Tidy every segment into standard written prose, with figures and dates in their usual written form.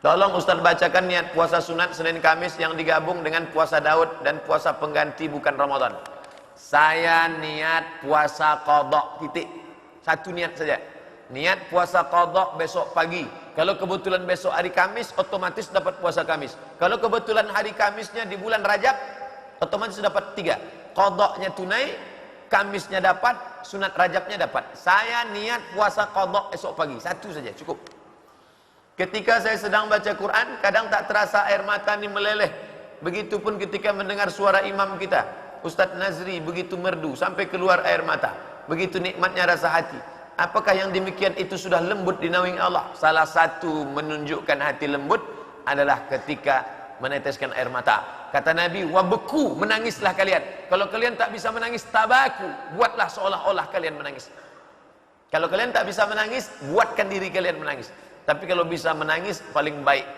Tolong Ustaz bacakan niat puasa sunat Senin Kamis yang digabung dengan puasa Daud dan puasa pengganti bukan Ramadan. Saya niat puasa qadha, titik. Satu niat saja. Niat puasa qadha besok pagi. Kalau kebetulan besok hari Kamis, otomatis dapat puasa Kamis. Kalau kebetulan hari Kamisnya di bulan Rajab, otomatis dapat 3. Qadha-nya tunai, Kamisnya dapat, sunat Rajabnya dapat. Saya niat puasa qadha esok pagi. Satu saja, cukup. Ketika saya sedang baca Quran, kadang tak terasa air mata ini meleleh. Begitupun ketika mendengar suara imam kita, Ustadz Nazri, begitu merdu sampai keluar air mata. Begitu nikmatnya rasa hati. Apakah yang demikian itu sudah lembut di naungan Allah? Salah satu menunjukkan hati lembut adalah ketika meneteskan air mata. Kata Nabi, wabeku, menangislah kalian. Kalau kalian tak bisa menangis, tabaku, buatlah seolah-olah kalian menangis. Kalau kalian tak bisa menangis, buatkan diri kalian menangis. Tapi kalau bisa menangis, paling baik.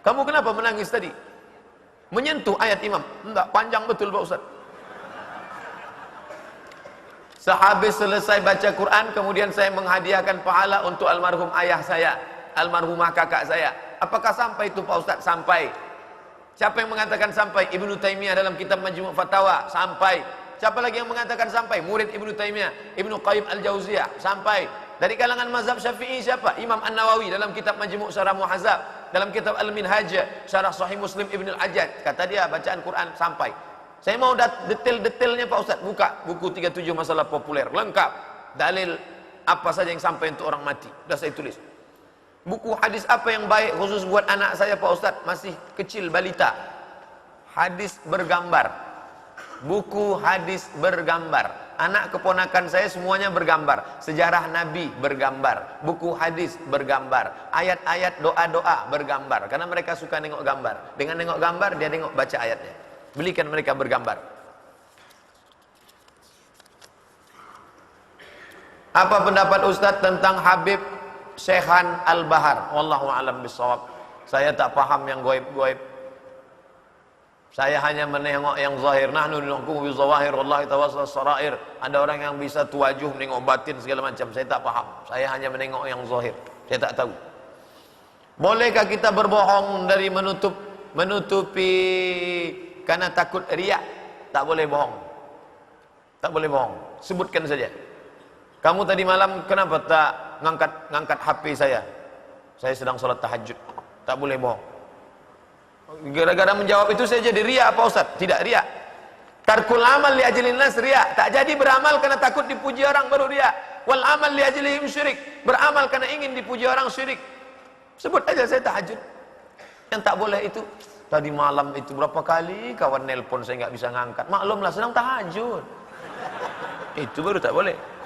Kamu kenapa menangis tadi? Menyentuh ayat imam. Enggak, panjang betul Pak Ustaz. Sehabis selesai baca Quran, kemudian saya menghadiahkan pahala untuk almarhum ayah saya, almarhumah kakak saya. Apakah sampai itu Pak Ustaz? Sampai. Siapa yang mengatakan sampai? Ibnu Taimiyah dalam kitab Majmu' Fatawa. Sampai. Siapa lagi yang mengatakan sampai? Murid Ibnu Taimiyah, Ibnu Qayyim Al-Jauziyah. Sampai. Dari kalangan mazhab Syafi'i siapa? Imam An-Nawawi dalam kitab Majmu' Syarah Muhadzab, dalam kitab Al-Minhaj Syarah Sahih Muslim Ibnu Al-Hajjaj. Kata dia bacaan Quran sampai. Saya mau detail-detailnya Pak Ustaz. Buka buku 37 masalah populer, lengkap. Dalil apa saja yang sampai untuk orang mati. Sudah saya tulis. Buku hadis apa yang baik khusus buat anak saya Pak Ustaz, masih kecil balita. Hadis bergambar. Buku hadis bergambar. Anak keponakan saya semuanya bergambar. Sejarah Nabi bergambar. Buku hadis bergambar. Ayat-ayat doa-doa bergambar. Karena mereka suka nengok gambar. Dengan nengok gambar dia nengok baca ayatnya. Belikan mereka bergambar. Apa pendapat Ustadz tentang Habib Syekhan Al-Bahar? Wallahu a'lam bishawab. Saya tak paham yang goib-goib. Saya hanya menengok yang zahir. Nahnu nahkumu bi zawahir wallahi tawassal sarair. Ada orang yang bisa tuajuh menengok batin segala macam. Saya tak paham. Saya hanya menengok yang zahir. Saya tak tahu. Bolehkah kita berbohong dari menutupi karena takut riak? Tak boleh bohong. Tak boleh bohong. Sebutkan saja. Kamu tadi malam kenapa tak ngangkat HP saya? Saya sedang sholat tahajud. Tak boleh bohong. Gara-gara menjawab itu saya jadi riak Pak Ustaz? Tidak riak. Tarkul amal li ajlin nas riak. Tak jadi beramal karena takut dipuji orang baru riak. Wal amal li ajlihim syirik. Beramal karena ingin dipuji orang syirik. Sebut aja saya tahajud. Yang tak boleh itu tadi malam itu berapa kali kawan nelpon saya nggak bisa ngangkat. Maklumlah sedang tahajud. Itu baru tak boleh.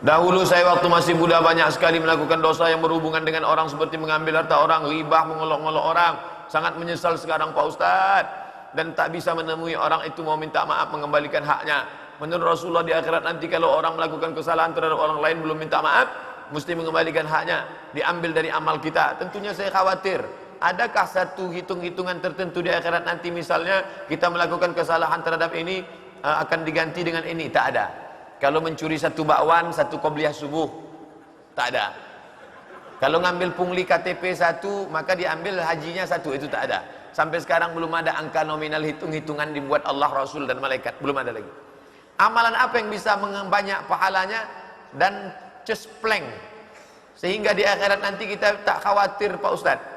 Dahulu saya waktu masih muda banyak sekali melakukan dosa yang berhubungan dengan orang, seperti mengambil harta orang, ghibah, mengolok-olok orang. Sangat menyesal sekarang Pak Ustaz, dan tak bisa menemui orang itu mau minta maaf, mengembalikan haknya. Menurut Rasulullah di akhirat nanti kalau orang melakukan kesalahan terhadap orang lain belum minta maaf, mesti mengembalikan haknya, diambil dari amal kita. Tentunya saya khawatir, adakah satu hitung-hitungan tertentu di akhirat nanti, misalnya kita melakukan kesalahan terhadap ini akan diganti dengan ini? Tak ada. Kalau mencuri satu bakwan, satu qobliyah subuh, tak ada. Kalau ngambil pungli KTP satu, maka diambil hajinya satu, itu tak ada. Sampai sekarang belum ada angka nominal hitung-hitungan dibuat Allah, Rasul dan malaikat, belum ada lagi. Amalan apa yang bisa banyak pahalanya dan cespleng sehingga di akhirat nanti kita tak khawatir Pak Ustadz?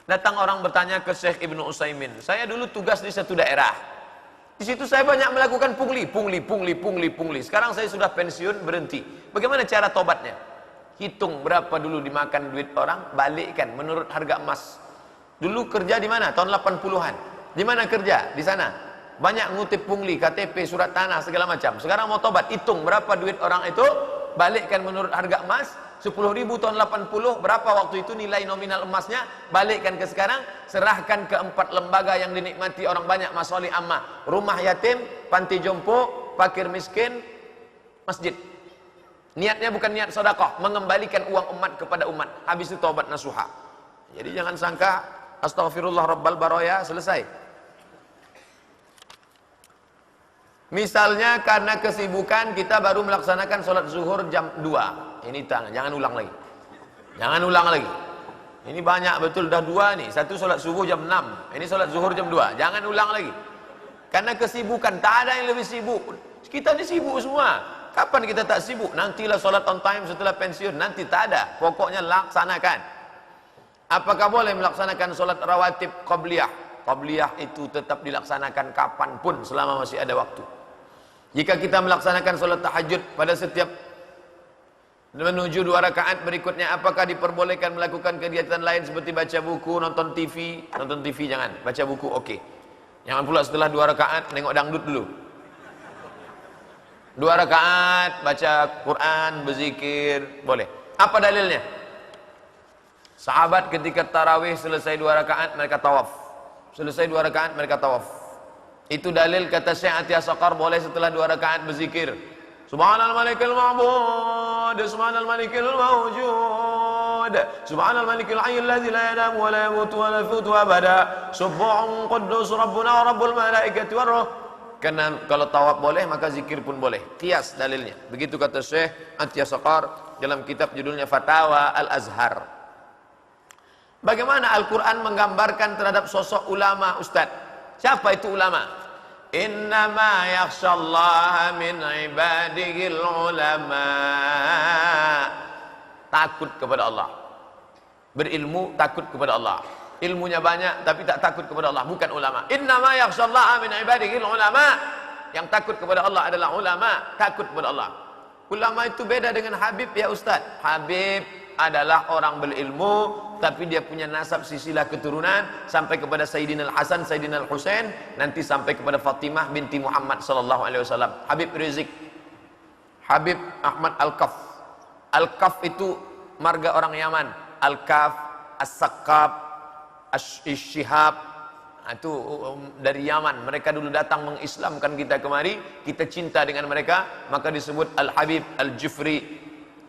Datang orang bertanya ke Syekh Ibnu Utsaimin, saya dulu tugas di satu daerah. Di situ saya banyak melakukan pungli. Sekarang saya sudah pensiun, berhenti. Bagaimana cara tobatnya? Hitung berapa dulu dimakan duit orang, balikkan menurut harga emas. Dulu kerja di mana? Tahun 80-an. Di mana kerja? Di sana. Banyak ngutip pungli, KTP, surat tanah, segala macam. Sekarang mau tobat, hitung berapa duit orang itu, balikkan menurut harga emas. 10.000 tahun 80, berapa waktu itu nilai nominal emasnya, balikkan ke sekarang, serahkan ke 4 lembaga yang dinikmati orang banyak, masolih ammah, rumah yatim, panti jompo, fakir miskin, masjid. Niatnya bukan niat sedekah, mengembalikan uang umat kepada umat, habis itu taubat nasuha. Jadi jangan sangka astaghfirullah rabbal baraya selesai. Misalnya karena kesibukan kita baru melaksanakan sholat zuhur jam 2. Ini jangan ulang lagi. Jangan ulang lagi. Ini banyak betul, dah 2 nih. Satu sholat subuh jam 6. Ini sholat zuhur jam 2. Jangan ulang lagi. Karena kesibukan, tak ada yang lebih sibuk. Kita ini sibuk semua. Kapan kita tak sibuk? Nantilah sholat on time setelah pensiun. Nanti tak ada. Pokoknya laksanakan. Apakah boleh melaksanakan sholat rawatib qabliyah? Qabliyah itu tetap dilaksanakan kapanpun selama masih ada waktu. Jika kita melaksanakan sholat tahajud pada setiap menuju 2 rakaat berikutnya, apakah diperbolehkan melakukan kegiatan lain seperti baca buku, nonton TV? Nonton TV jangan, baca buku oke. Jangan pula setelah 2 rakaat nengok dangdut dulu. 2 rakaat baca Quran, berzikir, boleh. Apa dalilnya? Sahabat ketika tarawih selesai 2 rakaat mereka tawaf. Selesai 2 rakaat mereka tawaf. Itu dalil kata Syekh Atiyah Saqar boleh setelah 2 rakaat berzikir. Subhanal malikil ma'bud, subhanal malikil mawjud, subhanal malikil hayyul ladzi la yanamu wa la yamutu wa la yafutu abada, subbuhun quddus rabbuna wa rabbul malaikati war ruh. Karena kalau tawaf boleh maka zikir pun boleh. Qiyas dalilnya. Begitu kata Syekh Atiyah Saqar dalam kitab judulnya Fatawa Al-Azhar. Bagaimana Al-Quran menggambarkan terhadap sosok ulama, Ustaz? Siapa itu ulama? Innama yakhshallaha min ibadihil ulama. Takut kepada Allah. Berilmu, takut kepada Allah. Ilmunya banyak tapi tak takut kepada Allah, bukan ulama. Innama yakhshallaha min ibadihil ulama. Yang takut kepada Allah adalah ulama, takut kepada Allah. Ulama itu beda dengan Habib ya Ustaz. Habib adalah orang berilmu tapi dia punya nasab silsilah keturunan sampai kepada Sayyidina Al-Hasan, Sayyidina Al-Husain, nanti sampai kepada Fatimah binti Muhammad sallallahu alaihi wasallam. Habib Rizik, Habib Ahmad Al-Kaf. Al-Kaf itu marga orang Yaman. Al-Kaf, As-Saqqab, As-Shihab, itu dari Yaman. Mereka dulu datang mengislamkan kita kemari, kita cinta dengan mereka, maka disebut Al-Habib Al-Jufri.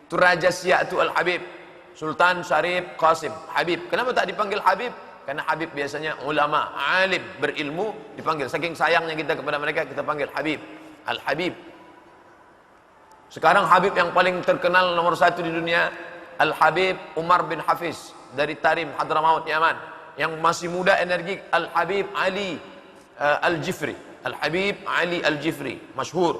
Itu Raja Siak itu Al-Habib. Sultan Syarif Qasim Habib. Kenapa tak dipanggil Habib? Karena Habib biasanya ulama, alim, berilmu dipanggil. Saking sayangnya kita kepada mereka, kita panggil Habib. Al-Habib. Sekarang Habib yang paling terkenal nomor 1 di dunia, Al-Habib Umar bin Hafiz dari Tarim, Hadramaut, Yaman. Yang masih muda energik, Al-Habib Ali Al-Jifri. Al-Habib Ali Al-Jifri, masyhur.